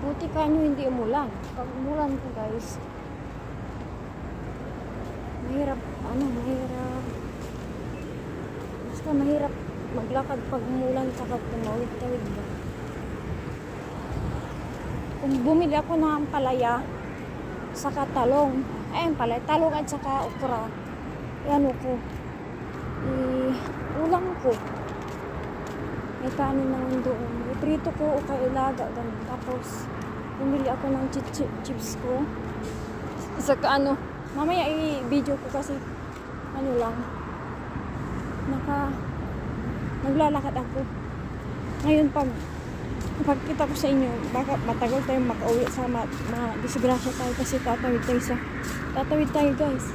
Buti ka nyo hindi umulan. Pag umulan ko guys, mahirap, mahirap. Basta mahirap maglakad pag umulan saka tumawid-tawid ba. Kung bumili ako ng palaya, saka talong, palaya, talong at saka okra, ko, ulam ko. May kanin naman doon. Iprito ko o kailaga, ganun. Tapos, bumili ako ng chips ko. Saka mamaya i-video ko kasi, lang, naglalakad ako. Ngayon pagkita ko sa inyo, baka matagal tayong makauwi sa disgrasya tayo kasi tatawid tayo guys.